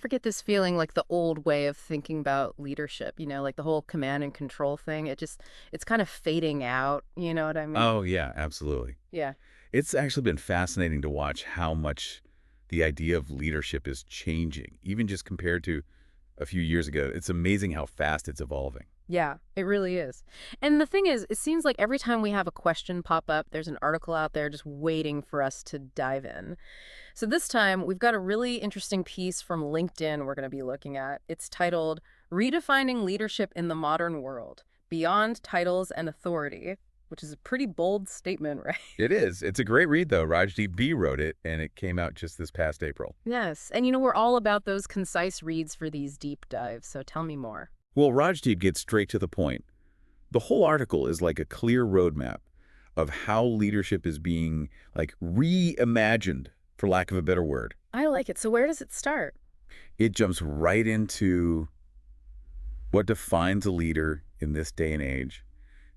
ever get this feeling like the old way of thinking about leadership, like the whole command and control thing? It's kind of fading out, you know what I mean? Oh, yeah, absolutely. Yeah. It's actually been fascinating to watch how much the idea of leadership is changing, even just compared to a few years ago. It's amazing how fast it's evolving. Yeah, it really is. And the thing is, it seems like every time we have a question pop up, there's an article out there just waiting for us to dive in. So this time, we've got a really interesting piece from LinkedIn we're going to be looking at. It's titled Redefining Leadership in the Modern World Beyond Titles and Authority, which is a pretty bold statement, right? It is. It's a great read, though. Rajdeep B. wrote it, and it came out just this past April. Yes. And we're all about those concise reads for these deep dives. So tell me more. Well, Rajdeep gets straight to the point. The whole article is like a clear roadmap of how leadership is being, like, reimagined, for lack of a better word. I like it. So where does it start? It jumps right into what defines a leader in this day and age,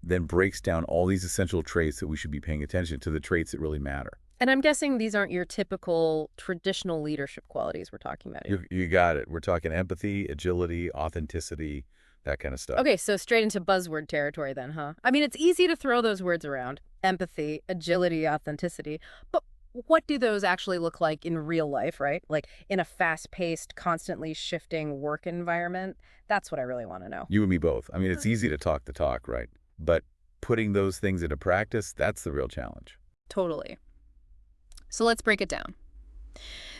then breaks down all these essential traits that we should be paying attention to, the traits that really matter. And I'm guessing these aren't your typical traditional leadership qualities we're talking about here. You got it. We're talking empathy, agility, authenticity, that kind of stuff. Okay, so straight into buzzword territory then, huh? I mean, it's easy to throw those words around. Empathy, agility, authenticity. But what do those actually look like in real life, right? Like in a fast-paced, constantly shifting work environment? That's what I really want to know. You and me both. I mean, it's easy to talk the talk, right? But putting those things into practice, that's the real challenge. Totally. So let's break it down.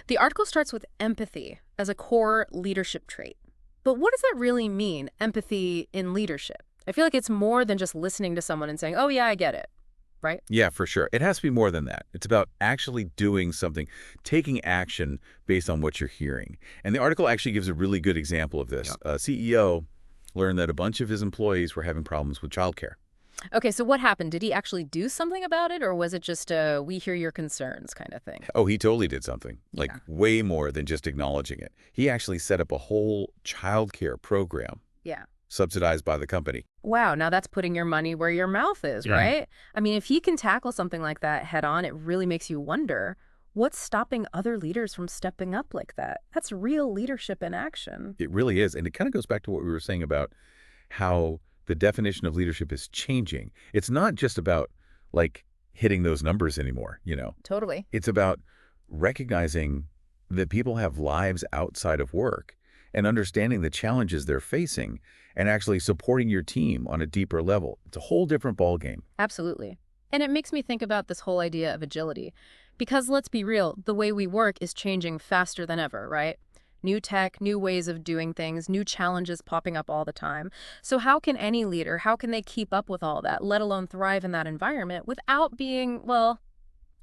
The article starts with empathy as a core leadership trait. But what does that really mean, empathy in leadership? I feel like it's more than just listening to someone and saying, oh, yeah, I get it, right? Yeah, for sure. It has to be more than that. It's about actually doing something, taking action based on what you're hearing. And the article actually gives a really good example of this. Yeah. A CEO learned that a bunch of his employees were having problems with childcare. Okay, so what happened? Did he actually do something about it, or was it just a we hear your concerns kind of thing? Oh, he totally did something, like Yeah. way more than just acknowledging it. He actually set up a whole childcare program Yeah. subsidized by the company. Wow, now that's putting your money where your mouth is, Yeah. right? I mean, if he can tackle something like that head on, it really makes you wonder, what's stopping other leaders from stepping up like that? That's real leadership in action. It really is. And it kind of goes back to what we were saying about how the definition of leadership is changing. It's not just about, like, hitting those numbers anymore. Totally. It's about recognizing that people have lives outside of work and understanding the challenges they're facing and actually supporting your team on a deeper level. It's a whole different ballgame. Absolutely. And it makes me think about this whole idea of agility. Because let's be real, the way we work is changing faster than ever, right? New tech, new ways of doing things, new challenges popping up all the time. So how can any leader, how can they keep up with all that, let alone thrive in that environment without being, well,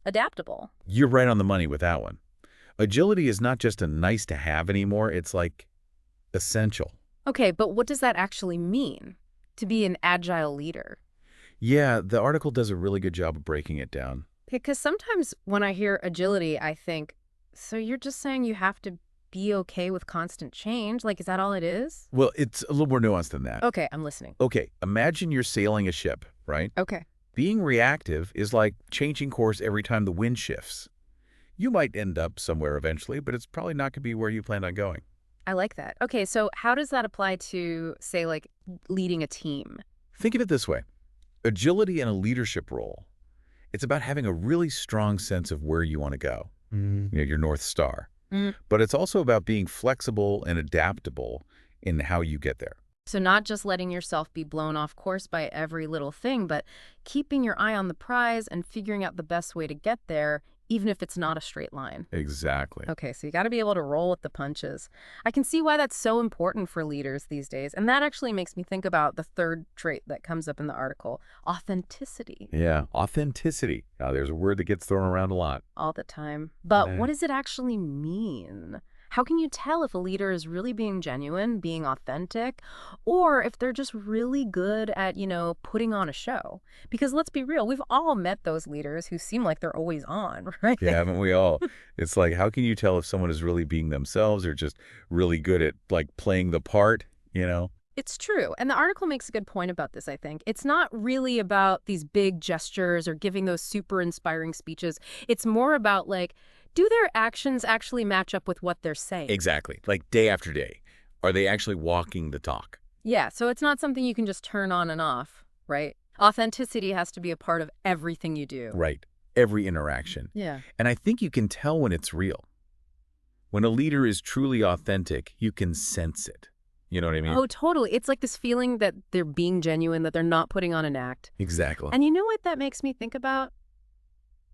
adaptable? You're right on the money with that one. Agility is not just a nice to have anymore. It's like essential. Okay, but what does that actually mean to be an agile leader? Yeah, the article does a really good job of breaking it down. Because sometimes when I hear agility, I think, so you're just saying you have to be okay with constant change? Like, is that all it is? Well, it's a little more nuanced than that. Okay, I'm listening. Okay, imagine you're sailing a ship, right? Okay. Being reactive is like changing course every time the wind shifts. You might end up somewhere eventually, but it's probably not going to be where you planned on going. I like that. Okay, so how does that apply to, say, like leading a team? Think of it this way. Agility in a leadership role, it's about having a really strong sense of where you want to go, your North Star. Mm. But it's also about being flexible and adaptable in how you get there. So not just letting yourself be blown off course by every little thing, but keeping your eye on the prize and figuring out the best way to get there, even if it's not a straight line. Exactly. Okay, so you got to be able to roll with the punches. I can see why that's so important for leaders these days. And that actually makes me think about the third trait that comes up in the article, authenticity. Yeah, authenticity. Now, there's a word that gets thrown around a lot. All the time. But Yeah. what does it actually mean? How can you tell if a leader is really being genuine, being authentic, or if they're just really good at, putting on a show? Because let's be real, we've all met those leaders who seem like they're always on, right? Yeah, haven't we all? It's like, how can you tell if someone is really being themselves or just really good at, like, playing the part? It's true. And the article makes a good point about this, I think. It's not really about these big gestures or giving those super inspiring speeches. It's more about, like, do their actions actually match up with what they're saying? Exactly. Like day after day. Are they actually walking the talk? Yeah, so it's not something you can just turn on and off, right? Authenticity has to be a part of everything you do. Right. Every interaction. Yeah. And I think you can tell when it's real. When a leader is truly authentic, you can sense it. You know what I mean? Oh, totally. It's like this feeling that they're being genuine, that they're not putting on an act. Exactly. And you know what that makes me think about?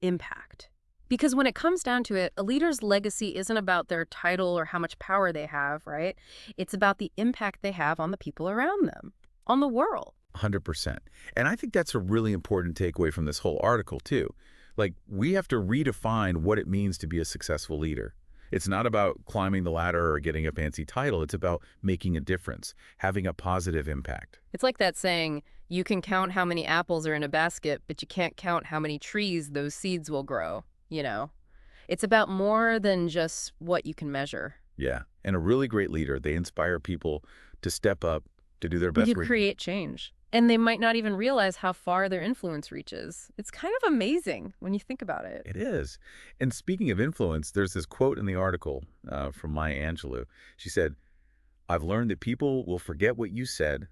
Impact. Because when it comes down to it, a leader's legacy isn't about their title or how much power they have, right? It's about the impact they have on the people around them, on the world. 100%. And I think that's a really important takeaway from this whole article, too. Like, we have to redefine what it means to be a successful leader. It's not about climbing the ladder or getting a fancy title. It's about making a difference, having a positive impact. It's like that saying, you can count how many apples are in a basket, but you can't count how many trees those seeds will grow, you know? It's about more than just what you can measure. Yeah. And a really great leader, they inspire people to step up, to do their best. You create change. And they might not even realize how far their influence reaches. It's kind of amazing when you think about it. It is. And speaking of influence, there's this quote in the article from Maya Angelou. She said, "I've learned that people will forget what you said,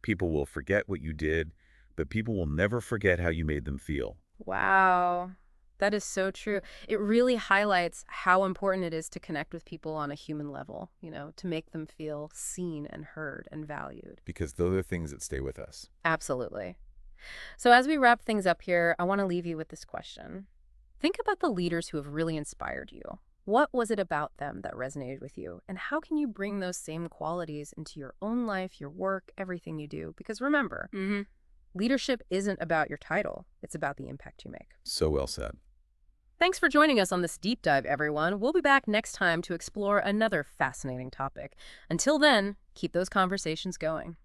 people will forget what you did, but people will never forget how you made them feel." Wow. That is so true. It really highlights how important it is to connect with people on a human level, you know, to make them feel seen and heard and valued. Because those are things that stay with us. Absolutely. So as we wrap things up here, I want to leave you with this question. Think about the leaders who have really inspired you. What was it about them that resonated with you? And how can you bring those same qualities into your own life, your work, everything you do? Because remember, leadership isn't about your title. It's about the impact you make. So well said. Thanks for joining us on this deep dive, everyone. We'll be back next time to explore another fascinating topic. Until then, keep those conversations going.